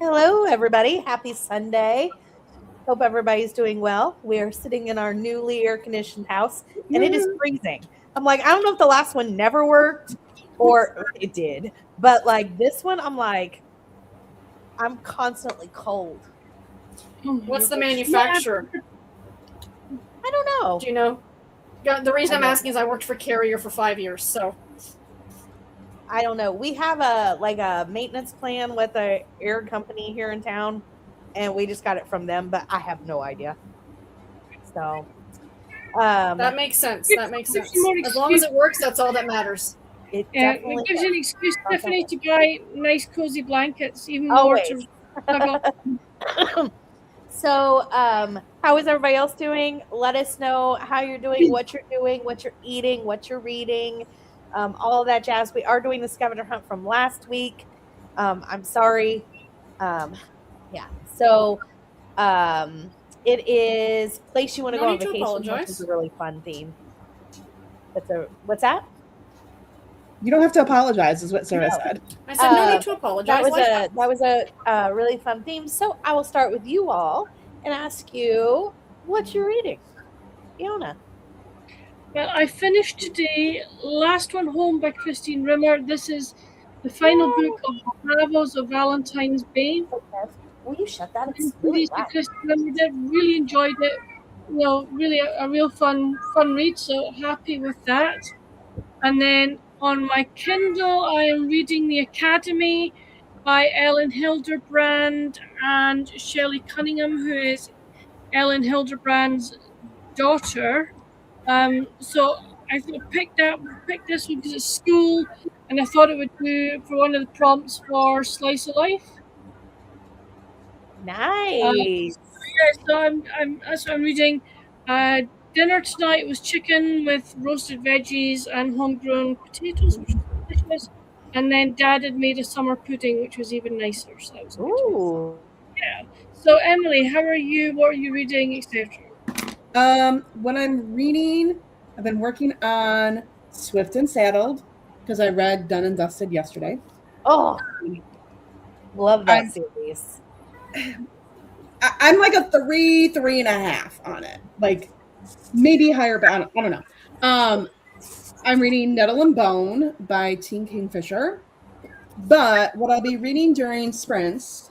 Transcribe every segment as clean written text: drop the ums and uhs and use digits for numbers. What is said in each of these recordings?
Hello, everybody. Happy Sunday. Hope everybody's doing well. We are sitting in our newly air conditioned house and it is freezing. I'm like, I don't know if the last one never worked or it did, but like this one, I'm like, I'm constantly cold. What's the manufacturer? I don't know. Do you know? The reason I'm asking is I worked for Carrier for 5 years, so. I don't know. We have a maintenance plan with a air company here in town, and we just got it from them, but I have no idea. So that makes sense. That makes sense. As long as it works, that's all that matters. It gives you an excuse, Tiffany, to buy nice cozy blankets, even more Always. to snuggle. So, how is everybody else doing? Let us know how you're doing, what you're doing, what you're eating, what you're reading, all of that jazz. We are doing the scavenger hunt from last week. I'm sorry. Yeah. So, it is place you want to go on vacation, which is a really fun theme. What's that? You don't have to apologize, is what Sarah said. I said no need to apologize. That was a really fun theme. So I will start with you all and ask you what you're reading. Fiona. Well, I finished today Last One Home by Christine Rimmer. This is the final book of the Novels of Valentine's Bay. Will you shut that? It's really loud. Christine Rimmer did. Really enjoyed it. Really a real fun read. So happy with that. And then on my Kindle, I am reading The Academy by Ellen Hilderbrand and Shelley Cunningham, who is Ellen Hilderbrand's daughter. So I picked this one because it's school, and I thought it would do for one of the prompts for Slice of Life. Nice. So that's what I'm reading. Dinner tonight was chicken with roasted veggies and homegrown potatoes, which was delicious. And then Dad had made a summer pudding, which was even nicer. So that was good. Yeah. So Emily, how are you? What are you reading, etc.? When I'm reading, I've been working on Swift and Saddled because I read Done and Dusted yesterday. Oh, love that series. I'm like a 3.5 on it. Like, maybe higher, but I don't know. I'm reading Nettle and Bone by Teen Kingfisher. But what I'll be reading during sprints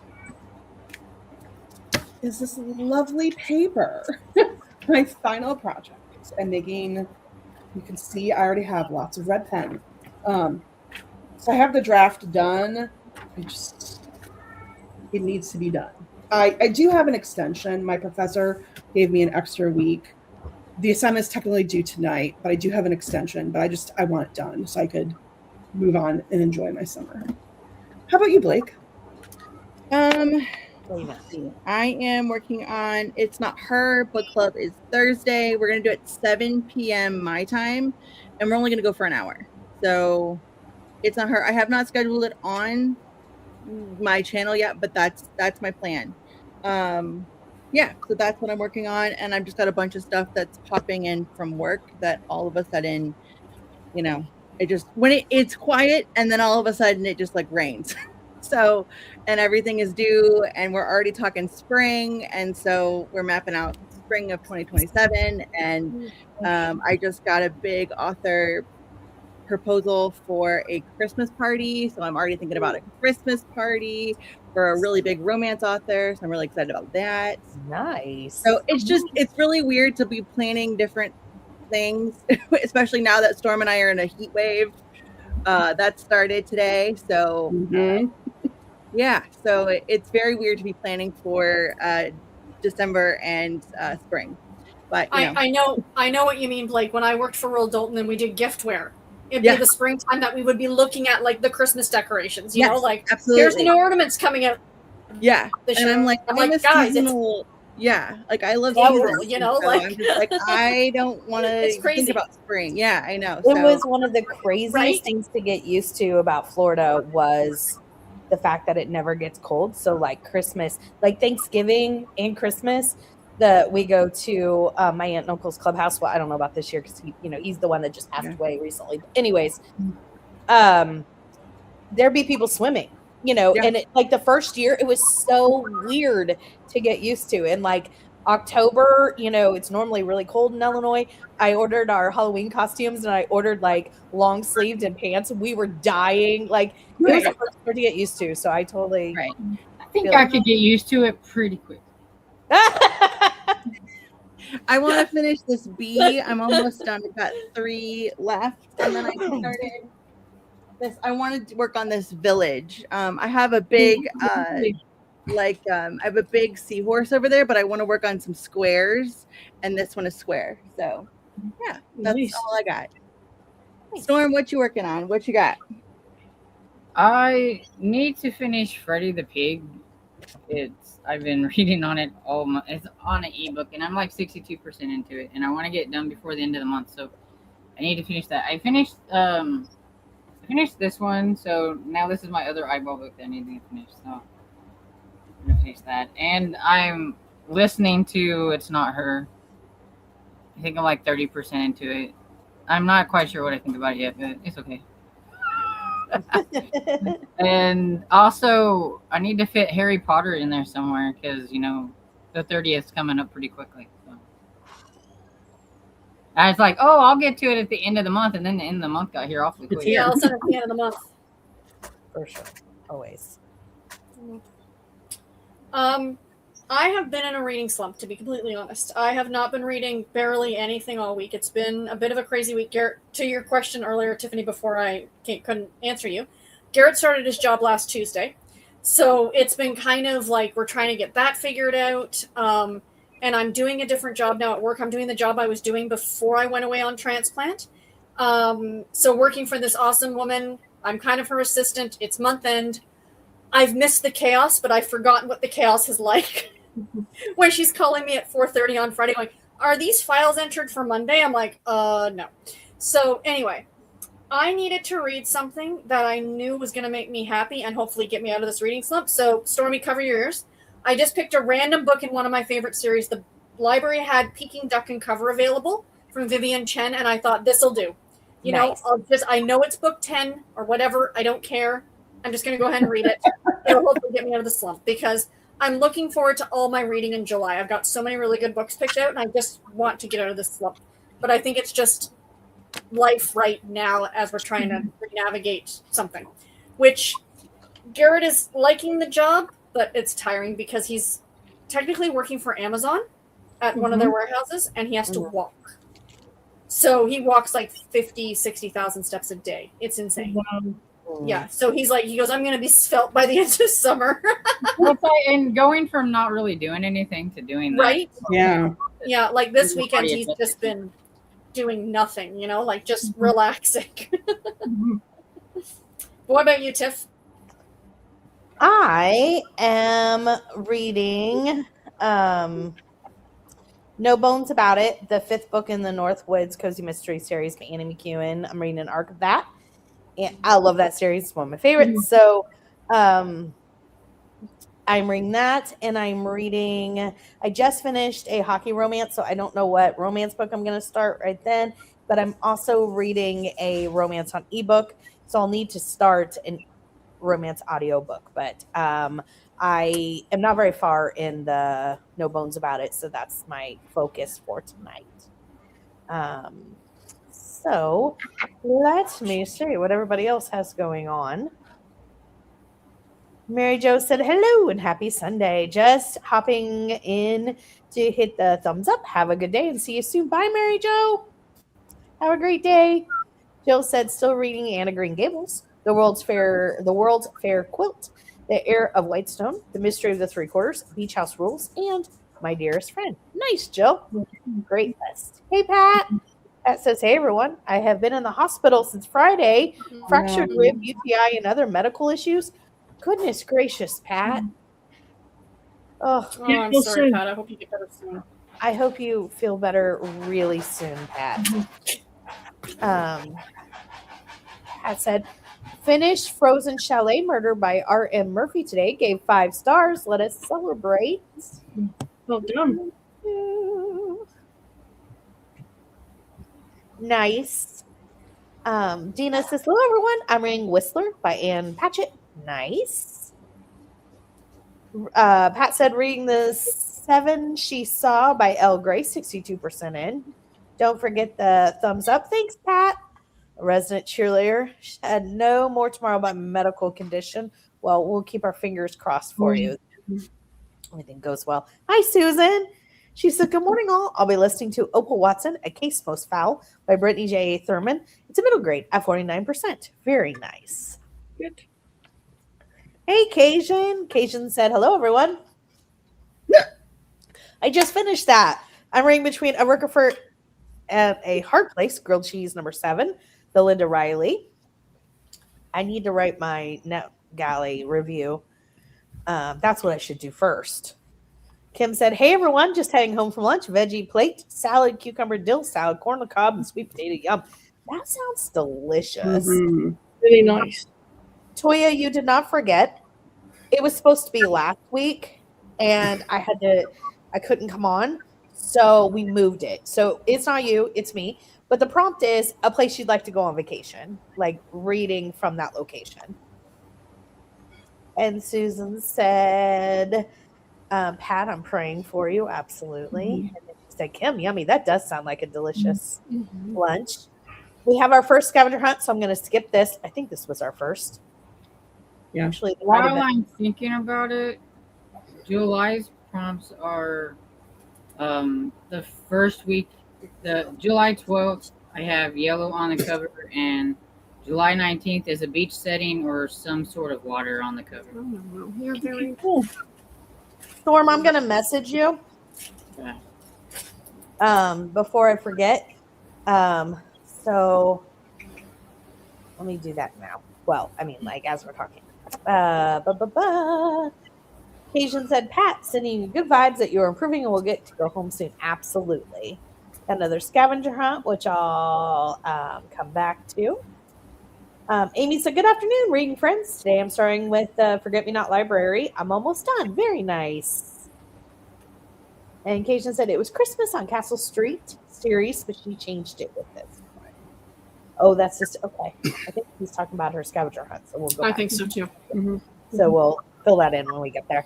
is this lovely paper. My final project. I'm making, you can see I already have lots of red pen. So I have the draft done. It needs to be done. I do have an extension. My professor gave me an extra week. The assignment is technically due tonight, but I do have an extension. But I want it done so I could move on and enjoy my summer. How about you, Blake? I am working on It's Not Her. Book club is Thursday. We're going to do it 7 p.m. my time, and we're only going to go for an hour. So It's Not Her. I have not scheduled it on my channel yet, but that's my plan. So that's what I'm working on, and I've just got a bunch of stuff that's popping in from work that all of a sudden, it just when it's quiet, and then all of a sudden it just like rains. So, and everything is due, and we're already talking spring, and so we're mapping out spring of 2027, and I just got a big author proposal for a Christmas party, so I'm already thinking about a Christmas party for a really big romance author, so I'm really excited about that. Nice. So it's really weird to be planning different things, especially now that Storm and I are in a heat wave that started today. So so it's very weird to be planning for December and spring. But I know what you mean, Blake. When I worked for Royal Dalton and we did giftware, it'd be the springtime that we would be looking at like the Christmas decorations. You know, like absolutely. Here's the new ornaments coming out. Yeah, and I'm like guys, seasonal, like I love seasonal, so I'm just like I don't want to think about spring. Yeah, I know. It was one of the craziest things to get used to about Florida was the fact that it never gets cold. So like Christmas, like Thanksgiving and Christmas, we go to my aunt and uncle's clubhouse. Well, I don't know about this year because he's the one that just passed away recently. But anyways, there'd be people swimming you know, Yeah. and it, like the first year, it was so weird to get used to. And like October, you know, it's normally really cold in Illinois. I ordered our Halloween costumes and I ordered like long sleeved and pants. We were dying. Like it was a Right. hard sport to get used to. So I totally Right. I think feel I it. could get used to it pretty quick. I want to finish this B. I'm almost done. I've got 3 left, and then I started this. I wanted to work on this village. I have a big, I have a big seahorse over there, but I want to work on some squares, and this one is square. So, yeah, that's Nice. all I got. Storm, what you working on? What you got? I need to finish Freddy the Pig. I've been reading on it it's on an ebook, and I'm like 62% into it, and I want to get it done before the end of the month. So I need to finish that. I finished this one, so now this is my other eyeball book that I need to finish. So I'm gonna finish that, and I'm listening to It's Not Her. I think I'm like 30% into it. I'm not quite sure what I think about it yet, but it's okay. And also, I need to fit Harry Potter in there somewhere because, you know, the 30th is coming up pretty quickly. So. I was like, oh, I'll get to it at the end of the month, and then the end of the month got here awfully quick. Yeah, I'll send it at the end of the month. For sure. Always. I have been in a reading slump, to be completely honest. I have not been reading barely anything all week. It's been a bit of a crazy week. Garrett, to your question earlier, Tiffany, before I couldn't answer you, Garrett started his job last Tuesday. So it's been kind of like we're trying to get that figured out. And I'm doing a different job now at work. I'm doing the job I was doing before I went away on transplant. So working for this awesome woman, I'm kind of her assistant. It's month end. I've missed the chaos, but I've forgotten what the chaos is like. When she's calling me at 4:30 on Friday, going, "Are these files entered for Monday?" I'm like, no. So anyway, I needed to read something that I knew was going to make me happy and hopefully get me out of this reading slump. So Stormy, cover your ears. I just picked a random book in one of my favorite series. The library had Peking Duck and Cover available from Vivian Chen, and I thought this'll do. You Nice. know, I know it's book 10 or whatever. I don't care. I'm just going to go ahead and read it. It'll hopefully get me out of the slump because I'm looking forward to all my reading in July. I've got so many really good books picked out, and I just want to get out of this slump. But I think it's just life right now as we're trying to navigate something, which Garrett is liking the job, but it's tiring because he's technically working for Amazon at one of their warehouses, and he has to walk. So he walks like 50, 60,000 steps a day. It's insane. Wow. Yeah. So he goes, I'm going to be svelte by the end of summer. And going from not really doing anything to doing that. Right? Yeah. Yeah. Like this weekend, he's just been doing nothing, you know, like just relaxing. What about you, Tiff? I am reading No Bones About It, the 5th book in the Northwoods Cozy Mystery series by Annie McEwen. I'm reading an arc of that. And I love that series. It's one of my favorites. So I'm reading that, and I just finished a hockey romance, so I don't know what romance book I'm going to start right then, but I'm also reading a romance on ebook, so I'll need to start an romance audiobook, but I am not very far in the No Bones About It, so that's my focus for tonight. So let me see what everybody else has going on. Mary Jo said hello and happy Sunday. Just hopping in to hit the thumbs up. Have a good day and see you soon. Bye, Mary Jo. Have a great day. Jill said still reading Anna Green Gables, the World's Fair Quilt, The Heir of Whitestone, The Mystery of the Three Quarters, Beach House Rules, and My Dearest Friend. Nice, Jill. Great list. Hey, Pat. Pat says, hey, everyone. I have been in the hospital since Friday. Fractured rib, UTI, and other medical issues. Goodness gracious, Pat. Oh, I'm sorry, Pat. I hope you get better soon. I hope you feel better really soon, Pat. Pat said, finished Frozen Chalet Murder by R.M. Murphy today. Gave 5 stars. Let us celebrate. Well done. Nice. Dina says, hello, everyone. I'm reading Whistler by Anne Patchett. Nice. Pat said reading the 7 She Saw by Elle Gray, 62% in. Don't forget the thumbs up. Thanks, Pat. A resident cheerleader said no more tomorrow about medical condition. Well, we'll keep our fingers crossed for you. Everything goes well. Hi, Susan. She said, good morning, all. I'll be listening to Opal Watson, A Case Most Foul by Brittany J. Thurman. It's a middle grade at 49%. Very nice. Good. Hey, Cajun. Cajun said, hello, everyone. I just finished that. I'm reading between A Rookerford and A Hard Place, Grilled Cheese number 7, the Linda Riley. I need to write my NetGalley review. That's what I should do first. Kim said, hey, everyone, just heading home from lunch. Veggie plate, salad, cucumber, dill salad, corn on the cob, and sweet potato. Yum. That sounds delicious. Mm-hmm. Really nice. Toya, you did not forget. It was supposed to be last week, and I couldn't come on, so we moved it. So it's not you, it's me. But the prompt is a place you'd like to go on vacation, like reading from that location. And Susan said, Pat, I'm praying for you. Absolutely. Mm-hmm. And then she said, Kim, yummy. That does sound like a delicious lunch. We have our first scavenger hunt, so I'm going to skip this. I think this was our first. Yeah. Actually, While I'm thinking about it, July's prompts are the first week, the July 12th, I have yellow on the cover, and July 19th is a beach setting or some sort of water on the cover. Oh, you're very cool. Storm, I'm going to message you before I forget. So let me do that now. Well, I mean, like, as we're talking. Cajun said, Pat, sending you good vibes that you're improving and we'll get to go home soon. Absolutely. Another scavenger hunt, which I'll come back to. Amy said, good afternoon, reading friends. Today I'm starting with Forget Me Not Library. I'm almost done. Very nice. And Cajun said it was Christmas on Castle Street series, but she changed it with this. Oh, that's just okay. I think he's talking about her scavenger hunt, so we'll go. I think so too. Mm-hmm. So we'll fill that in when we get there.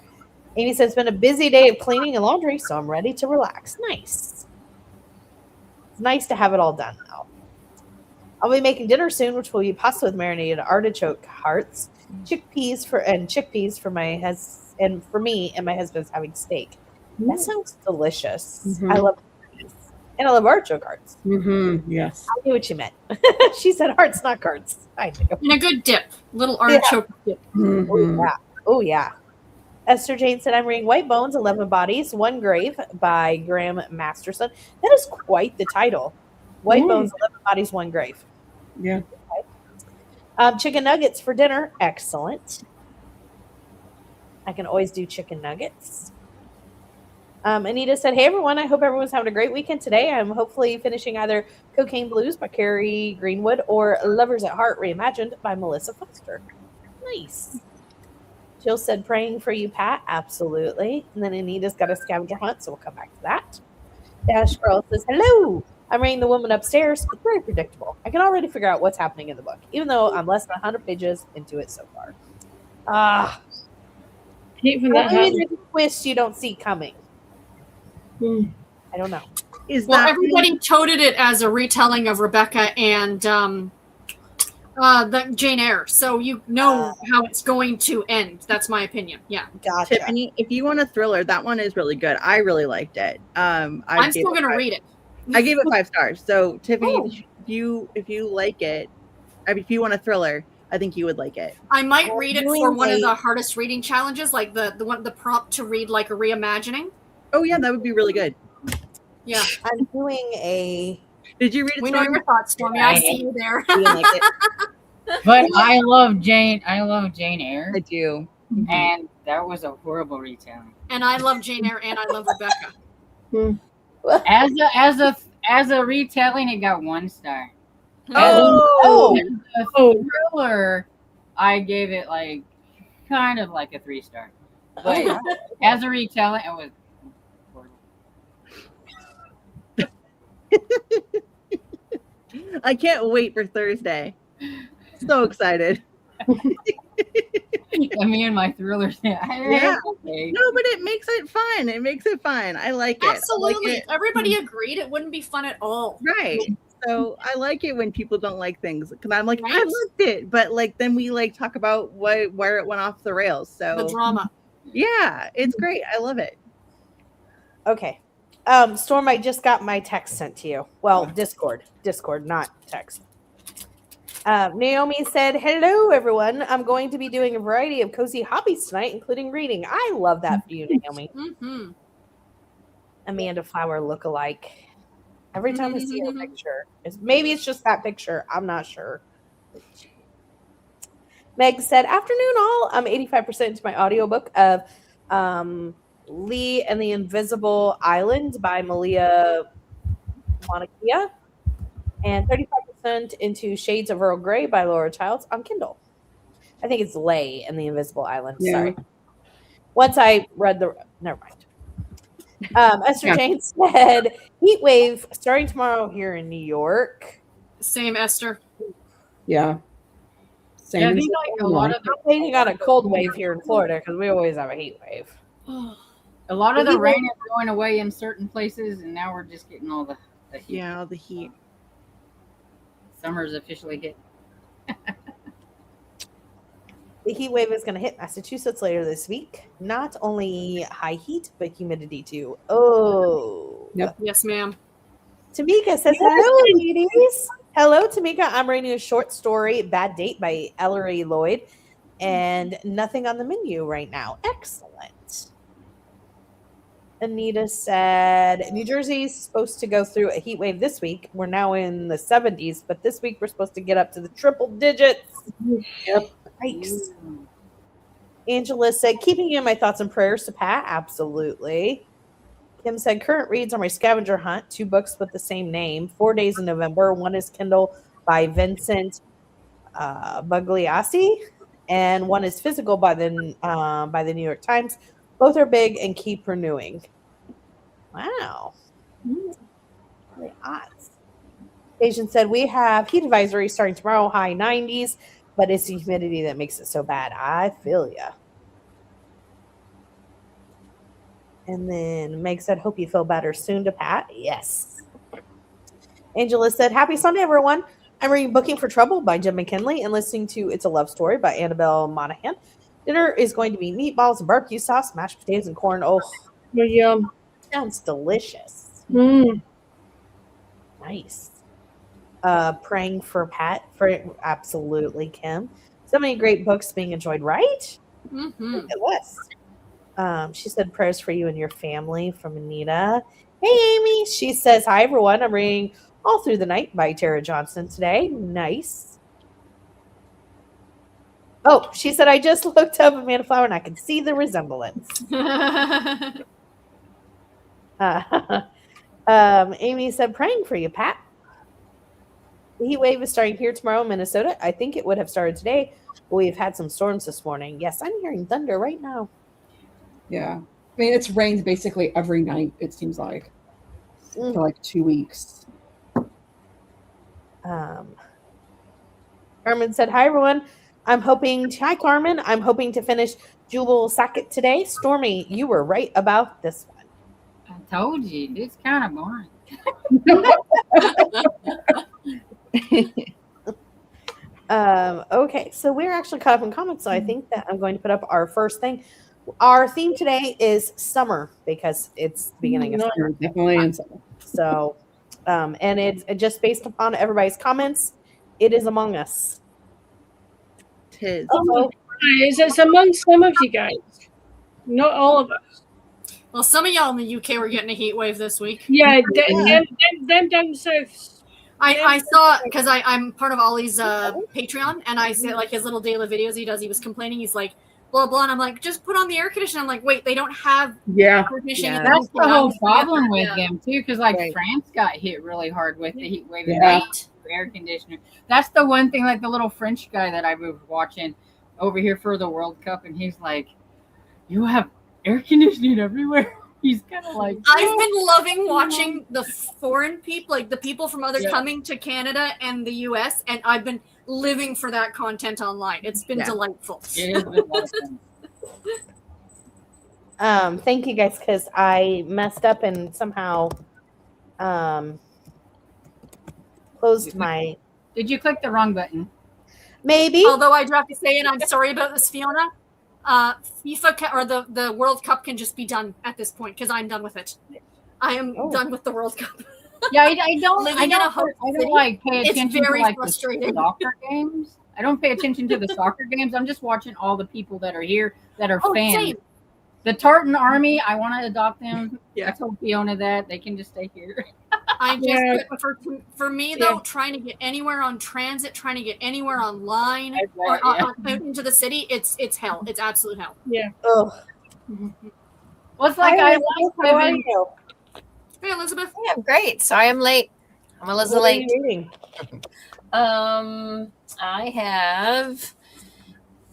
Amy says it's been a busy day of cleaning and laundry, so I'm ready to relax. Nice. It's nice to have it all done now. I'll be making dinner soon, which will be pasta with marinated artichoke hearts, chickpeas for my husband and for me, and my husband's having steak. That sounds delicious. Mm-hmm. I love chickpeas. And I love artichoke hearts. Mm-hmm. Yes. I knew what you meant. She said hearts, not cards. I knew. And a good dip. Little artichoke dip. Mm-hmm. Oh, yeah. Oh, yeah. Esther Jane said, I'm reading White Bones, 11 Bodies, One Grave by Graham Masterson. That is quite the title. White Bones, 11 Bodies, One Grave. Yeah. Okay. Chicken nuggets for dinner. Excellent. I can always do chicken nuggets. Anita said, hey, everyone. I hope everyone's having a great weekend today. I'm hopefully finishing either Cocaine Blues by Carrie Greenwood or Lovers at Heart Reimagined by Melissa Foster. Nice. Jill said, praying for you, Pat. Absolutely. And then Anita's got a scavenger hunt, so we'll come back to that. Dash Girl says, hello. I'm reading The Woman Upstairs. It's very predictable. I can already figure out what's happening in the book, even though I'm less than 100 pages into it so far. Hate when that happens. Maybe the twist you don't see coming. I don't know. Everybody toted it as a retelling of Rebecca and the Jane Eyre, so you know how it's going to end. That's my opinion. Yeah. Gotcha. Tiffany, if you want a thriller, that one is really good. I really liked it. I'm still going to read it. I gave it 5 stars. So Tiffany, if you like it, if you want a thriller, I think you would like it. I might read it for one of the hardest reading challenges, like the prompt to read like a reimagining. Oh yeah, that would be really good. Yeah, I'm doing a. Did you read it? We know your thoughts, Stormy. I see you there. You like it? But I love Jane Eyre. I do. And that was a horrible retelling. And I love Jane Eyre and I love Rebecca. As a retelling, it got 1 star. Oh, As a thriller, I gave it like kind of like a 3 star. But as a retelling, it was I can't wait for Thursday. So excited. And me and my thrillers. Yeah. Okay. No, but it makes it fun. It makes it fun. I like it. Absolutely. I like If everybody agreed, it wouldn't be fun at all. it. Right. So I like it when people don't like things because I'm like, I Right. loved it, but like then we like talk about where it went off the rails. So The drama. yeah, it's great. I love it. Okay. Storm, I just got my text sent to you. Well, Discord, not text. Naomi said, "Hello, everyone. I'm going to be doing a variety of cozy hobbies tonight, including reading. I love that for you, Naomi." Mm-hmm. Amanda Flower lookalike. Every time I see her picture, maybe it's just that picture. I'm not sure. Meg said, "Afternoon, all. I'm 85% into my audiobook of Lee and the Invisible Island by Malia Monakia, and 35% into Shades of Earl Grey by Laura Childs on Kindle. I think it's Lay and the Invisible Island. Yeah. Sorry. Once I read never mind. Esther Jane said, "Heat wave starting tomorrow here in New York." Same, Esther. Yeah. Same. Yeah, I as think like a lot of I'm waiting on a cold wave here in Florida because we always have a heat wave. the rain is going away in certain places, and now we're just getting all the heat. Yeah, all the heat. Summer's officially hit. The heat wave is going to hit Massachusetts later this week. Not only high heat, but humidity too. Oh. Yep. Yes, ma'am. Tamika says, "Hello, ladies." Hello, Tamika. I'm reading a short story, Bad Date by Ellery Lloyd, and nothing on the menu right now. Excellent. Anita said, "New Jersey's supposed to go through a heat wave this week. We're now in the 70s, but this week we're supposed to get up to the triple digits." Yep. Yikes. Angela said, "Keeping you in my thoughts and prayers to Pat." Absolutely. Kim said, "Current reads are my scavenger hunt, 2 books with the same name, 4 days in November. One is Kindle by Vincent Bugliassi, and one is physical by the New York Times. Both are big and keep renewing." Wow. Really odds. Asian said, "We have heat advisory starting tomorrow, high 90s, but it's the humidity that makes it so bad." I feel ya. And then Meg said, "Hope you feel better soon," to Pat. Yes. Angela said, "Happy Sunday, everyone. I'm reading Booking for Trouble by Jim McKinley and listening to It's a Love Story by Annabelle Monaghan. Dinner is going to be meatballs and barbecue sauce, mashed potatoes and corn." Oh, Yum. sounds delicious. Mm. Nice. Praying for Pat. Absolutely, Kim. So many great books being enjoyed, right? Mm-hmm. It was. She said, "Prayers for you and your family," from Anita. Hey, Amy. She says, "Hi, everyone. I'm reading All Through the Night by Tara Johnson today." Nice. Oh, she said, "I just looked up Amanda Flower and I can see the resemblance." Amy said, "Praying for you, Pat. The heat wave is starting here tomorrow in Minnesota. I think it would have started today, but we've had some storms this morning." Yes, I'm hearing thunder right now. Yeah. I mean, it's rained basically every night, it seems like, for like 2 weeks. Carmen said, "Hi, everyone. Hi, Carmen. I'm hoping to finish Jewel Sackett today." Stormy, you were right about this one. I told you, it's kind of boring. Okay, so we're actually caught up in comics, so I think that I'm going to put up our first thing. Our theme today is summer because it's the beginning of summer. Definitely in summer. So, and it's just based upon everybody's comments. It is Among Us. Tis. Oh, It's among some of you guys, not all of us. Well, some of y'all in the UK were getting a heat wave this week. Yeah, them down south. I saw, because I'm part of Ollie's Patreon, and I see like his little daily videos he does. He was complaining. He's like, blah, blah. And I'm like, just put on the air conditioner. I'm like, wait, they don't have Yeah. air conditioning. Yeah. in the That's the UK. whole problem with them too, because like Right. France got hit really hard with the heat wave. Yeah. And air conditioner. That's the one thing. Like the little French guy that I was watching over here for the World Cup, and he's like, "You have air conditioning everywhere." He's kind of like, I've been loving watching the foreign people, like the people from other coming to Canada and the US, and I've been living for that content online. It's been delightful. It has been a lot of fun. Thank you guys, because I messed up and somehow closed my. Did you click the wrong button? Maybe. Although I do have to say, and I'm sorry about this, Fiona, FIFA or the World Cup can just be done at this point because I'm done with it. I am done with the World Cup. Yeah, I don't like pay attention It's very to like frustrating. the soccer games. I don't pay attention to the soccer games. I'm just watching all the people that are here that are fans. Same. The Tartan Army, I want to adopt them. Yeah. I told Fiona that they can just stay here. I just for me though, trying to get anywhere on transit, trying to get anywhere online or out into the city, it's hell. It's absolute hell. Yeah. Oh. Well, it's like I How are you? Hey, Elizabeth. Yeah, I'm great. Sorry I'm late. I'm Elizabeth What are late. you reading? I have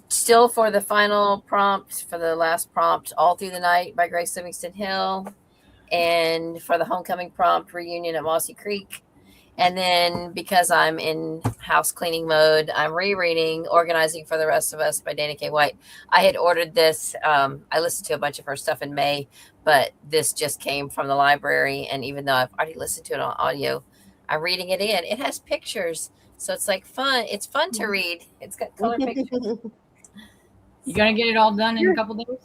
still for the final prompt, for the last prompt, All Through the Night by Grace Livingston Hill. And for the homecoming prompt, Reunion at Mossy Creek. And then because I'm in house cleaning mode, I'm rereading Organizing for the Rest of Us by Dana K. White. I had ordered this. I listened to a bunch of her stuff in May, but this just came from the library. And even though I've already listened to it on audio, I'm reading it in. It has pictures. So it's like fun. It's fun to read. It's got color pictures. You gonna get it all done in a couple days?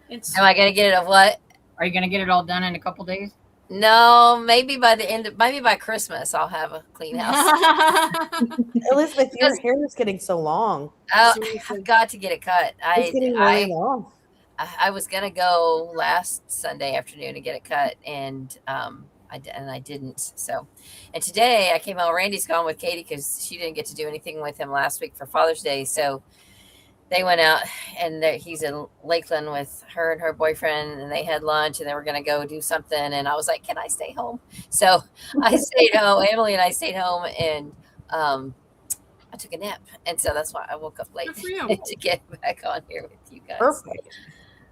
Am I going to get it of what? Are you gonna get it all done in a couple days? No, maybe by the end of, maybe by Christmas, I'll have a clean house. Elizabeth, your hair is getting so long. Oh, I've got to get it cut. It's getting really long. I was gonna go last Sunday afternoon to get it cut, and I didn't. So, and today I came out. Randy's gone with Katie because she didn't get to do anything with him last week for Father's Day. So they went out, and he's in Lakeland with her and her boyfriend, and they had lunch, and they were gonna go do something. And I was like, "Can I stay home?" So I stayed home. Emily and I stayed home, and I took a nap, and so that's why I woke up late to get back on here with you guys. Perfect.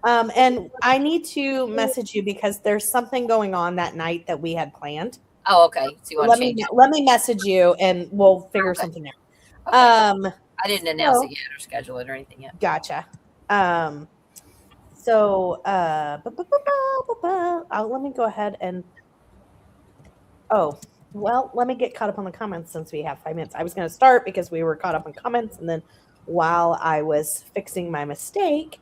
And I need to message you because there's something going on that night that we had planned. Oh, okay. So you want to change it? Let me message you, and we'll figure something out. Okay. I didn't announce it yet or schedule it or anything yet. Gotcha. Let me go ahead and. Oh, well, let me get caught up on the comments since we have 5 minutes. I was going to start because we were caught up on comments, and then while I was fixing my mistake,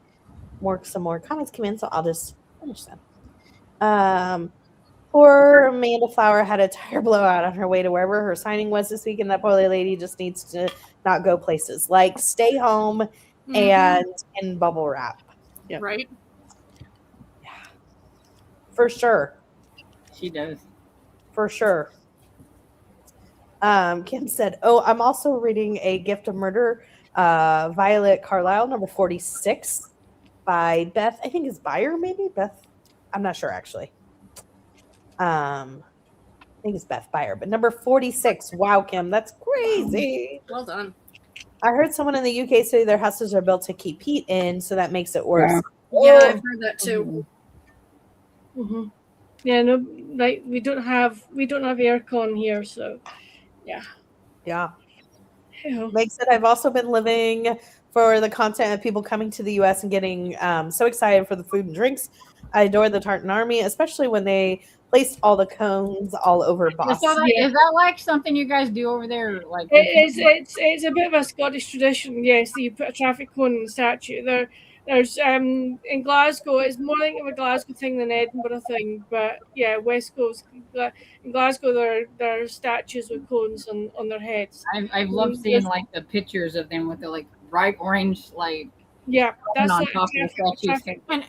some more comments came in, so I'll just finish them. Poor Amanda Flower had a tire blowout on her way to wherever her signing was this week, and that poor lady just needs to not go places. Like, stay home and in bubble wrap. Yeah. Right? Yeah. For sure. She does. For sure. Kim said, I'm also reading A Gift of Murder, Violet Carlisle, number 46 by Beth. I think it's Beyer, maybe? Beth? I'm not sure, actually. I think it's Beth Beyer, but number 46. Wow, Kim, that's crazy. Well done. I heard someone in the UK say their houses are built to keep heat in, so that makes it worse. Yeah, I've heard that too. Mm-hmm. Yeah, no, like we don't have aircon here, so yeah. Makes it. I've also been living for the content of people coming to the U.S. and getting so excited for the food and drinks. I adore the Tartan Army, especially when they placed all the cones all over Boston. So is that like something you guys do over there? Like it's a bit of a Scottish tradition. Yes, you put a traffic cone in the statue. There's in Glasgow. It's more like of a Glasgow thing than Edinburgh thing. But yeah, West Coast in Glasgow there are statues with cones on their heads. I've loved seeing like the pictures of them with the like bright orange like. Yeah, that's on top of the statues. And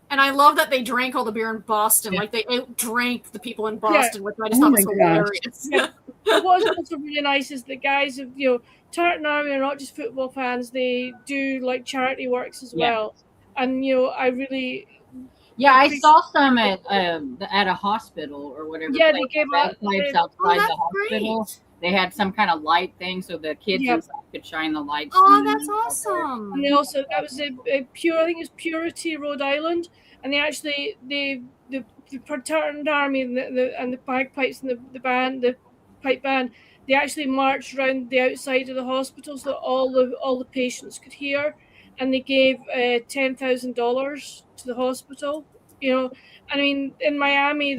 I love that they drank all the beer in Boston. Yeah. Like they outdrank the people in Boston, which I just thought was hilarious. Yeah. What's also really nice is the guys of Tartan Army are not just football fans; they do like charity works as well. And I really. Yeah, I saw some at a hospital or whatever. Yeah, they gave out lights outside the hospital. Great. They had some kind of light thing so the kids inside could shine the lights. Oh, that's awesome! And also, that was I think it's Purity, Rhode Island, and they actually the Tartan Army and the bagpipes and the pipe band, they actually marched around the outside of the hospital so that all the patients could hear, and they gave $10,000 to the hospital. You know, I mean, in Miami,